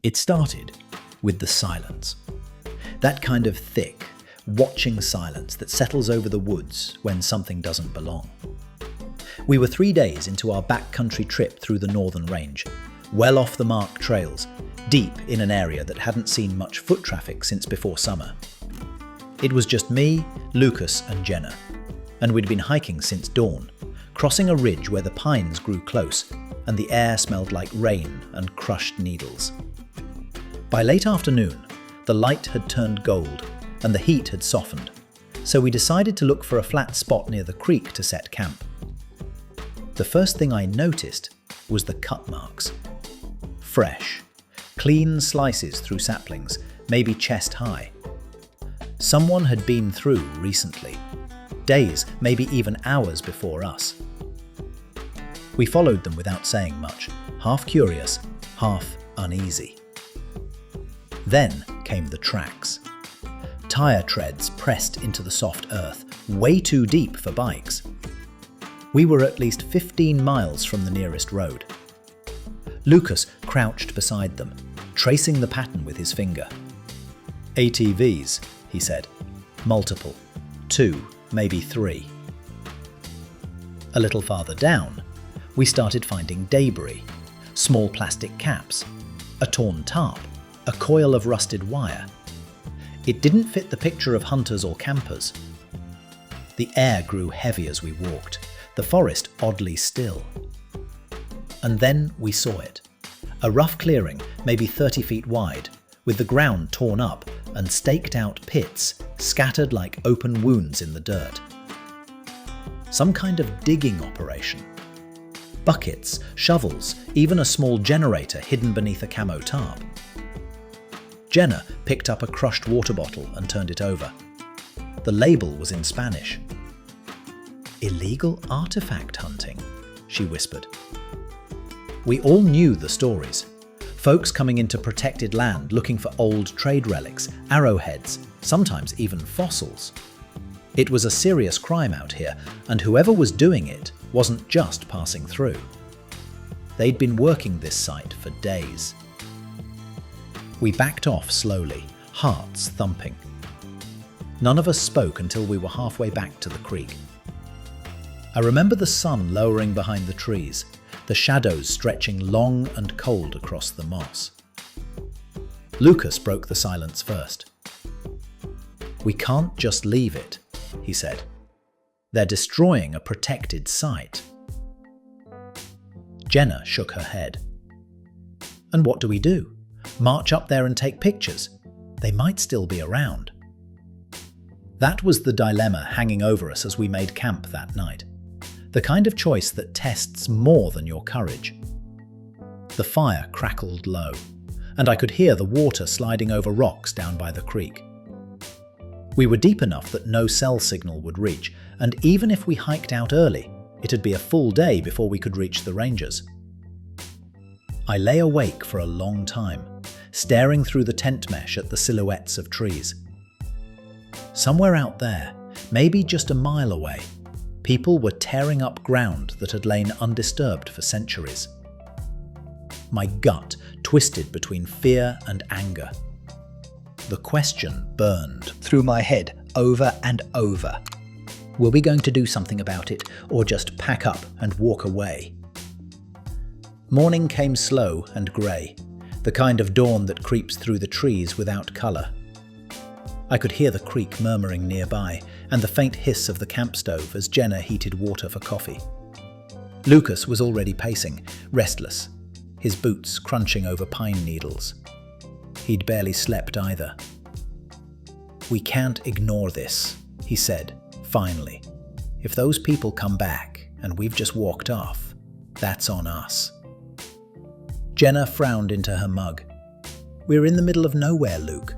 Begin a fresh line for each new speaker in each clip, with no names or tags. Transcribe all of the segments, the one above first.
It started with the silence. That kind of thick, watching silence that settles over the woods when something doesn't belong. We were 3 days into our backcountry trip through the northern range, well off the marked trails, deep in an area that hadn't seen much foot traffic since before summer. It was just me, Lucas and Jenna, and we'd been hiking since dawn, crossing a ridge where the pines grew close and the air smelled like rain and crushed needles. By late afternoon, the light had turned gold and the heat had softened, so we decided to look for a flat spot near the creek to set camp. The first thing I noticed was the cut marks. Fresh, clean slices through saplings, maybe chest high. Someone had been through recently, days, maybe even hours before us. We followed them without saying much, half curious, half uneasy. Then came the tracks. Tire treads pressed into the soft earth, way too deep for bikes. We were at least 15 miles from the nearest road. Lucas crouched beside them, tracing the pattern with his finger. ATVs, he said. Multiple. 2, maybe 3. A little farther down, we started finding debris, small plastic caps, a torn tarp, a coil of rusted wire. It didn't fit the picture of hunters or campers. The air grew heavy as we walked, the forest oddly still. And then we saw it. A rough clearing, maybe 30 feet wide, with the ground torn up and staked out pits scattered like open wounds in the dirt. Some kind of digging operation. Buckets, shovels, even a small generator hidden beneath a camo tarp. Jenna picked up a crushed water bottle and turned it over. The label was in Spanish. "Illegal artifact hunting," she whispered. We all knew the stories. Folks coming into protected land looking for old trade relics, arrowheads, sometimes even fossils. It was a serious crime out here, and whoever was doing it wasn't just passing through. They'd been working this site for days. We backed off slowly, hearts thumping. None of us spoke until we were halfway back to the creek. I remember the sun lowering behind the trees, the shadows stretching long and cold across the moss. Lucas broke the silence first. "We can't just leave it," he said. "They're destroying a protected site." Jenna shook her head. "And what do we do? March up there and take pictures? They might still be around." That was the dilemma hanging over us as we made camp that night. The kind of choice that tests more than your courage. The fire crackled low, and I could hear the water sliding over rocks down by the creek. We were deep enough that no cell signal would reach, and even if we hiked out early, it'd be a full day before we could reach the rangers. I lay awake for a long time, staring through the tent mesh at the silhouettes of trees. Somewhere out there, maybe just a mile away, people were tearing up ground that had lain undisturbed for centuries. My gut twisted between fear and anger. The question burned through my head over and over. Were we going to do something about it, or just pack up and walk away? Morning came slow and grey, the kind of dawn that creeps through the trees without colour. I could hear the creek murmuring nearby, and the faint hiss of the camp stove as Jenna heated water for coffee. Lucas was already pacing, restless, his boots crunching over pine needles. He'd barely slept either. "We can't ignore this," he said, finally. "If those people come back, and we've just walked off, that's on us." Jenna frowned into her mug. "We're in the middle of nowhere, Luke.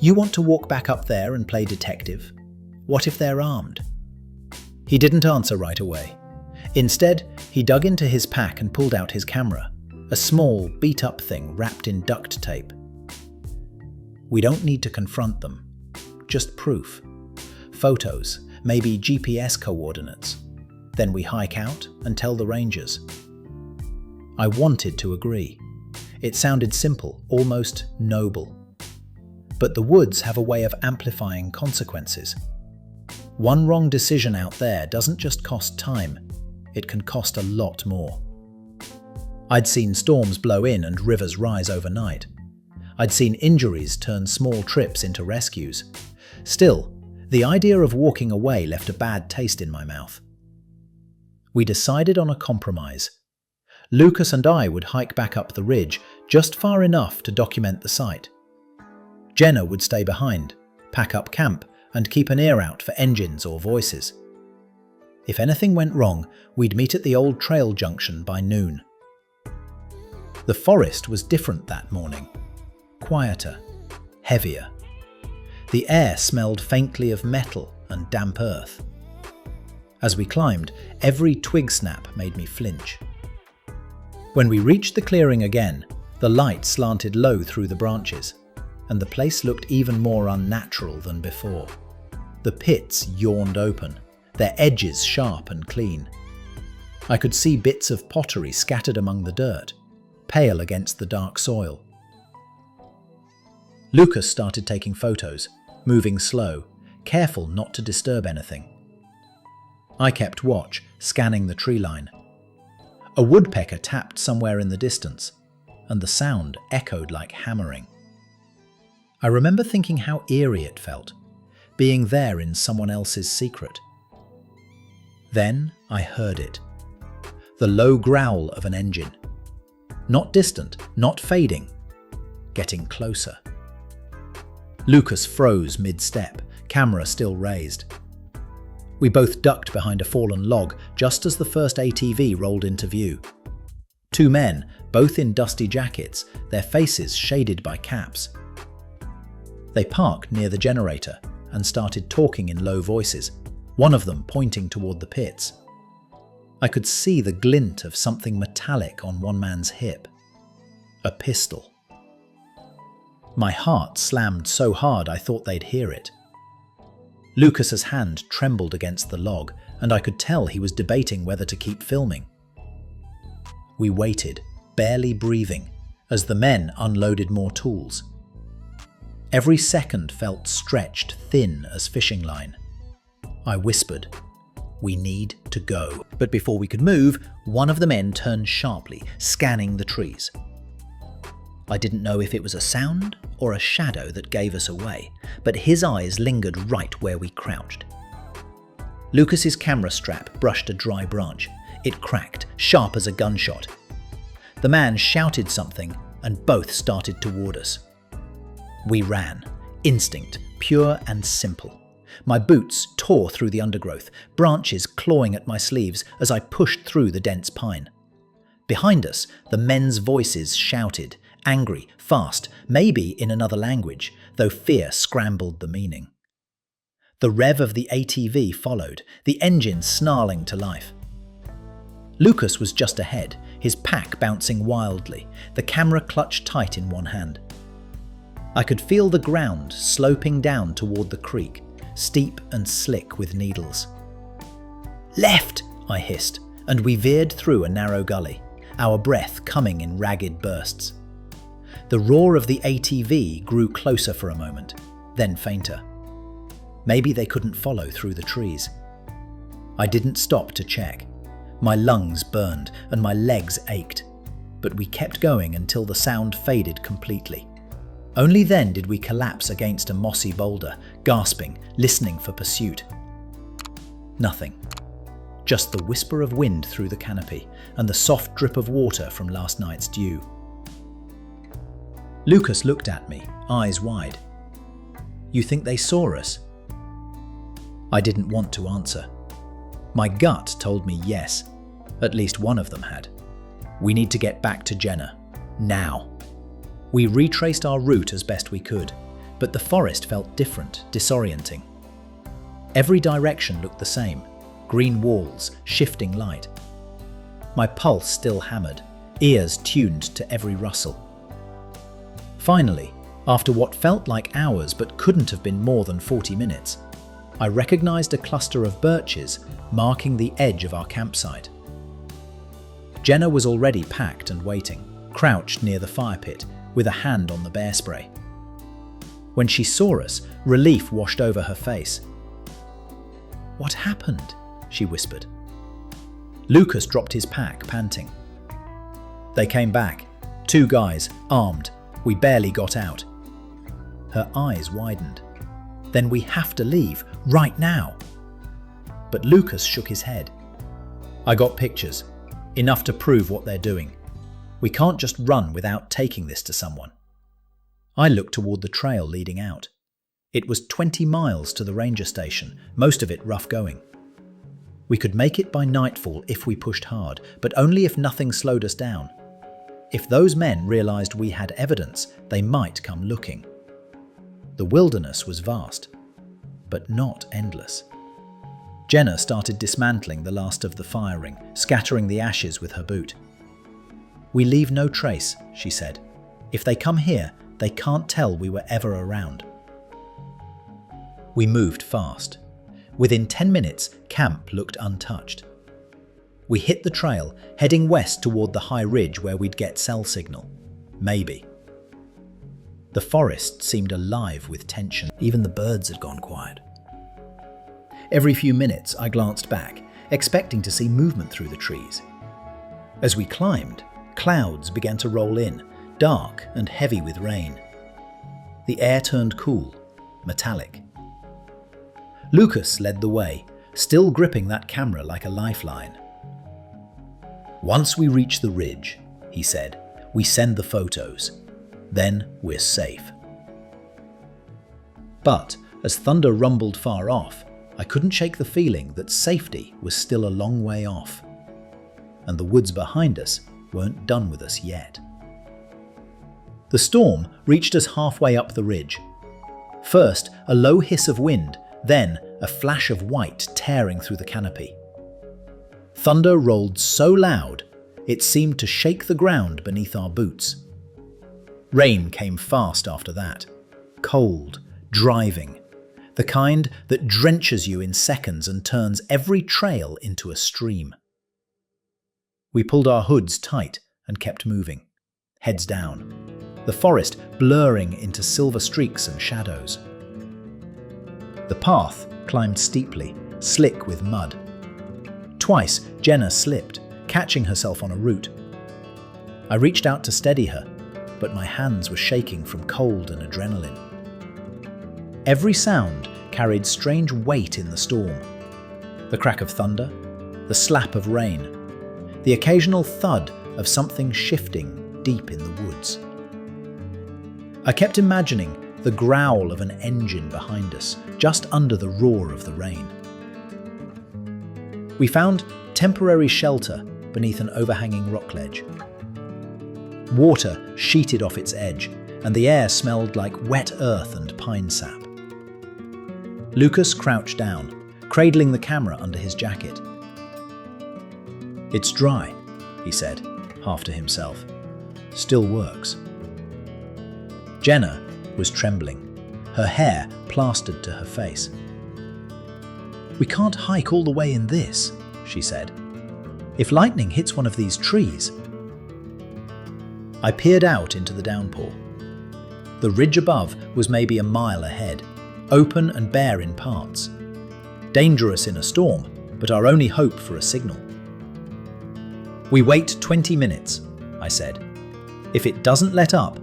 You want to walk back up there and play detective? What if they're armed?" He didn't answer right away. Instead, he dug into his pack and pulled out his camera, a small, beat-up thing wrapped in duct tape. "We don't need to confront them. Just proof. Photos, maybe GPS coordinates. Then we hike out and tell the rangers." I wanted to agree. It sounded simple, almost noble. But the woods have a way of amplifying consequences. One wrong decision out there doesn't just cost time, it can cost a lot more. I'd seen storms blow in and rivers rise overnight. I'd seen injuries turn small trips into rescues. Still, the idea of walking away left a bad taste in my mouth. We decided on a compromise. Lucas and I would hike back up the ridge just far enough to document the site. Jenna would stay behind, pack up camp, and keep an ear out for engines or voices. If anything went wrong, we'd meet at the old trail junction by noon. The forest was different that morning. Quieter, heavier. The air smelled faintly of metal and damp earth. As we climbed, every twig snap made me flinch. When we reached the clearing again, the light slanted low through the branches, and the place looked even more unnatural than before. The pits yawned open, their edges sharp and clean. I could see bits of pottery scattered among the dirt, pale against the dark soil. Lucas started taking photos, moving slow, careful not to disturb anything. I kept watch, scanning the tree line. A woodpecker tapped somewhere in the distance, and the sound echoed like hammering. I remember thinking how eerie it felt, being there in someone else's secret. Then I heard it. The low growl of an engine. Not distant, not fading, getting closer. Lucas froze mid-step, camera still raised. We both ducked behind a fallen log just as the first ATV rolled into view. Two men, both in dusty jackets, their faces shaded by caps. They parked near the generator and started talking in low voices, one of them pointing toward the pits. I could see the glint of something metallic on one man's hip. A pistol. My heart slammed so hard I thought they'd hear it. Lucas's hand trembled against the log, and I could tell he was debating whether to keep filming. We waited, barely breathing, as the men unloaded more tools. Every second felt stretched thin as fishing line. I whispered, "We need to go." But before we could move, one of the men turned sharply, scanning the trees. I didn't know if it was a sound or a shadow that gave us away, but his eyes lingered right where we crouched. Lucas's camera strap brushed a dry branch. It cracked, sharp as a gunshot. The man shouted something, and both started toward us. We ran, instinct, pure and simple. My boots tore through the undergrowth, branches clawing at my sleeves as I pushed through the dense pine. Behind us, the men's voices shouted, angry, fast, maybe in another language, though fear scrambled the meaning. The rev of the ATV followed, the engine snarling to life. Lucas was just ahead, his pack bouncing wildly, the camera clutched tight in one hand. I could feel the ground sloping down toward the creek, steep and slick with needles. "Left!" I hissed, and we veered through a narrow gully, our breath coming in ragged bursts. The roar of the ATV grew closer for a moment, then fainter. Maybe they couldn't follow through the trees. I didn't stop to check. My lungs burned and my legs ached, but we kept going until the sound faded completely. Only then did we collapse against a mossy boulder, gasping, listening for pursuit. Nothing. Just the whisper of wind through the canopy and the soft drip of water from last night's dew. Lucas looked at me, eyes wide. "You think they saw us?" I didn't want to answer. My gut told me yes. At least one of them had. We need to get back to Jenna. Now. We retraced our route as best we could, but the forest felt different, disorienting. Every direction looked the same. Green walls, shifting light. My pulse still hammered, ears tuned to every rustle. Finally, after what felt like hours but couldn't have been more than 40 minutes, I recognized a cluster of birches marking the edge of our campsite. Jenna was already packed and waiting, crouched near the fire pit with a hand on the bear spray. When she saw us, relief washed over her face. "What happened?" she whispered. Lucas dropped his pack, panting. "They came back. 2 guys, armed. We barely got out." Her eyes widened. "Then we have to leave, right now." But Lucas shook his head. "I got pictures. Enough to prove what they're doing. We can't just run without taking this to someone." I looked toward the trail leading out. It was 20 miles to the ranger station, most of it rough going. We could make it by nightfall if we pushed hard, but only if nothing slowed us down. If those men realized we had evidence, they might come looking. The wilderness was vast, but not endless. Jenna started dismantling the last of the firing, scattering the ashes with her boot. "We leave no trace," she said. "If they come here, they can't tell we were ever around." We moved fast. Within 10 minutes, camp looked untouched. We hit the trail, heading west toward the high ridge where we'd get cell signal. Maybe. The forest seemed alive with tension. Even the birds had gone quiet. Every few minutes, I glanced back, expecting to see movement through the trees. As we climbed, clouds began to roll in, dark and heavy with rain. The air turned cool, metallic. Lucas led the way, still gripping that camera like a lifeline. "Once we reach the ridge," he said, "we send the photos. Then we're safe." But as thunder rumbled far off, I couldn't shake the feeling that safety was still a long way off. And the woods behind us weren't done with us yet. The storm reached us halfway up the ridge. First, a low hiss of wind, then a flash of white tearing through the canopy. Thunder rolled so loud, it seemed to shake the ground beneath our boots. Rain came fast after that, cold, driving, the kind that drenches you in seconds and turns every trail into a stream. We pulled our hoods tight and kept moving, heads down, the forest blurring into silver streaks and shadows. The path climbed steeply, slick with mud. Twice, Jenna slipped, catching herself on a root. I reached out to steady her, but my hands were shaking from cold and adrenaline. Every sound carried strange weight in the storm. The crack of thunder, the slap of rain, the occasional thud of something shifting deep in the woods. I kept imagining the growl of an engine behind us, just under the roar of the rain. We found temporary shelter beneath an overhanging rock ledge. Water sheeted off its edge, and the air smelled like wet earth and pine sap. Lucas crouched down, cradling the camera under his jacket. "It's dry," he said, half to himself. "Still works." Jenna was trembling, her hair plastered to her face. "We can't hike all the way in this," she said. "If lightning hits one of these trees..." I peered out into the downpour. The ridge above was maybe a mile ahead, open and bare in parts. Dangerous in a storm, but our only hope for a signal. "We wait 20 minutes, I said. "If it doesn't let up,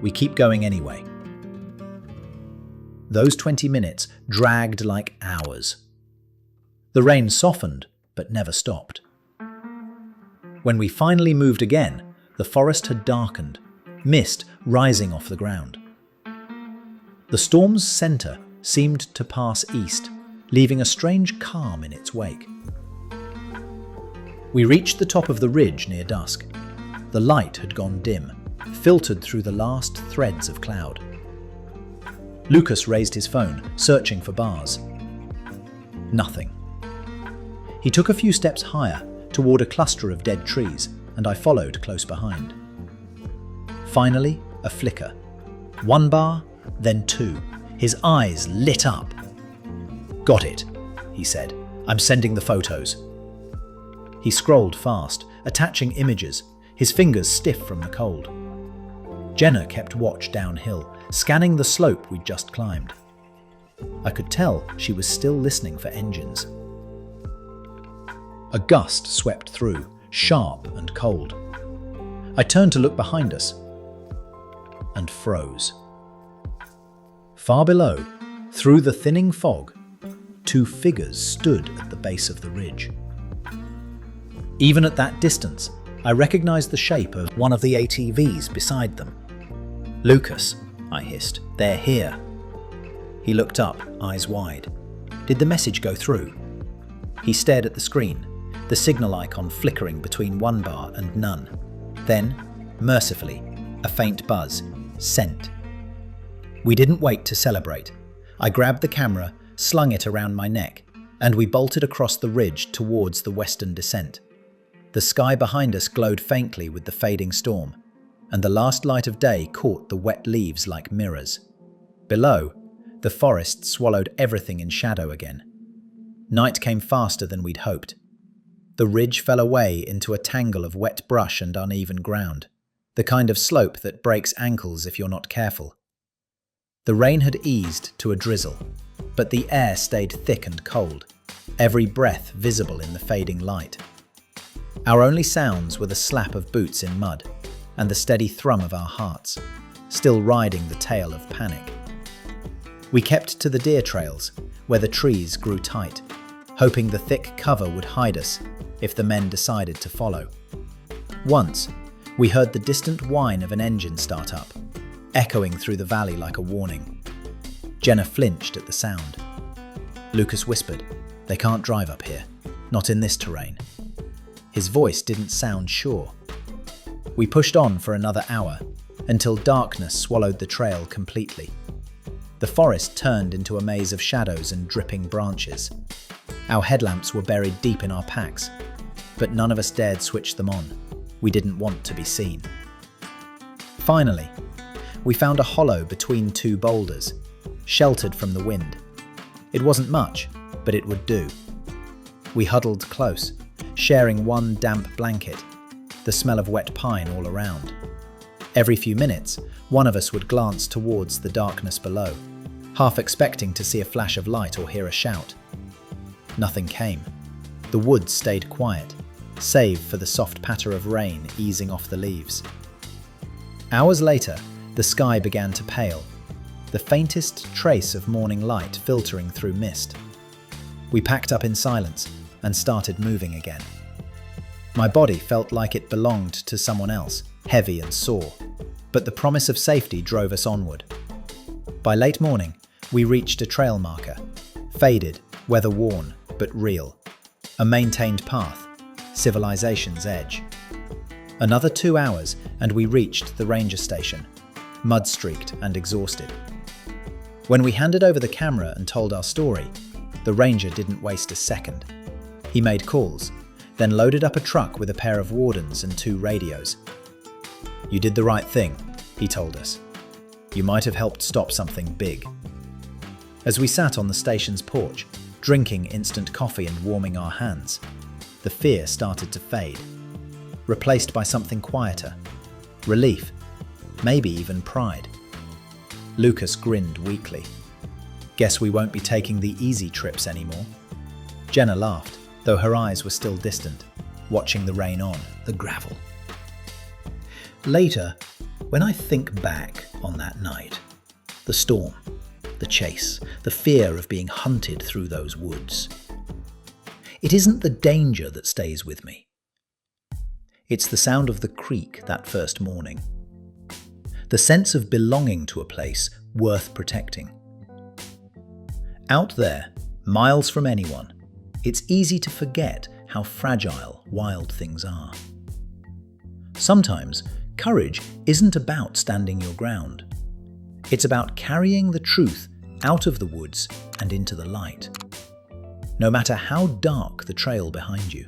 we keep going anyway." Those 20 minutes dragged like hours. The rain softened, but never stopped. When we finally moved again, the forest had darkened, mist rising off the ground. The storm's center seemed to pass east, leaving a strange calm in its wake. We reached the top of the ridge near dusk. The light had gone dim, filtered through the last threads of cloud. Lucas raised his phone, searching for bars. Nothing. He took a few steps higher, toward a cluster of dead trees, and I followed close behind. Finally, a flicker. 1 bar, then 2. His eyes lit up. "Got it," he said. "I'm sending the photos." He scrolled fast, attaching images, his fingers stiff from the cold. Jenna kept watch downhill, scanning the slope we'd just climbed. I could tell she was still listening for engines. A gust swept through, sharp and cold. I turned to look behind us and froze. Far below, through the thinning fog, two figures stood at the base of the ridge. Even at that distance, I recognized the shape of one of the ATVs beside them. "Lucas," I hissed, "they're here." He looked up, eyes wide. Did the message go through? He stared at the screen, the signal icon flickering between one bar and none. Then, mercifully, a faint buzz. Sent. We didn't wait to celebrate. I grabbed the camera, slung it around my neck, and we bolted across the ridge towards the western descent. The sky behind us glowed faintly with the fading storm, and the last light of day caught the wet leaves like mirrors. Below, the forest swallowed everything in shadow again. Night came faster than we'd hoped. The ridge fell away into a tangle of wet brush and uneven ground, the kind of slope that breaks ankles if you're not careful. The rain had eased to a drizzle, but the air stayed thick and cold, every breath visible in the fading light. Our only sounds were the slap of boots in mud and the steady thrum of our hearts, still riding the tail of panic. We kept to the deer trails, where the trees grew tight, hoping the thick cover would hide us if the men decided to follow. Once, we heard the distant whine of an engine start up, echoing through the valley like a warning. Jenna flinched at the sound. Lucas whispered, "They can't drive up here, not in this terrain." His voice didn't sound sure. We pushed on for another hour, until darkness swallowed the trail completely. The forest turned into a maze of shadows and dripping branches. Our headlamps were buried deep in our packs, but none of us dared switch them on. We didn't want to be seen. Finally, we found a hollow between two boulders, sheltered from the wind. It wasn't much, but it would do. We huddled close, sharing one damp blanket, the smell of wet pine all around. Every few minutes, one of us would glance towards the darkness below, half expecting to see a flash of light or hear a shout. Nothing came. The woods stayed quiet, save for the soft patter of rain easing off the leaves. Hours later, the sky began to pale, the faintest trace of morning light filtering through mist. We packed up in silence and started moving again. My body felt like it belonged to someone else, heavy and sore, but the promise of safety drove us onward. By late morning, we reached a trail marker, faded, weather-worn, but real. A maintained path, civilization's edge. Another 2 hours and we reached the ranger station, mud-streaked and exhausted. When we handed over the camera and told our story, the ranger didn't waste a second. He made calls, then loaded up a truck with a pair of wardens and 2 radios. "You did the right thing," he told us. "You might have helped stop something big." As we sat on the station's porch, drinking instant coffee and warming our hands, the fear started to fade, replaced by something quieter, relief, maybe even pride. Lucas grinned weakly. "Guess we won't be taking the easy trips anymore." Jenna laughed, though her eyes were still distant, watching the rain on the gravel. Later, when I think back on that night, the storm, the chase, the fear of being hunted through those woods, it isn't the danger that stays with me. It's the sound of the creek that first morning. The sense of belonging to a place worth protecting. Out there, miles from anyone, it's easy to forget how fragile wild things are. Sometimes, courage isn't about standing your ground. It's about carrying the truth out of the woods and into the light, no matter how dark the trail behind you.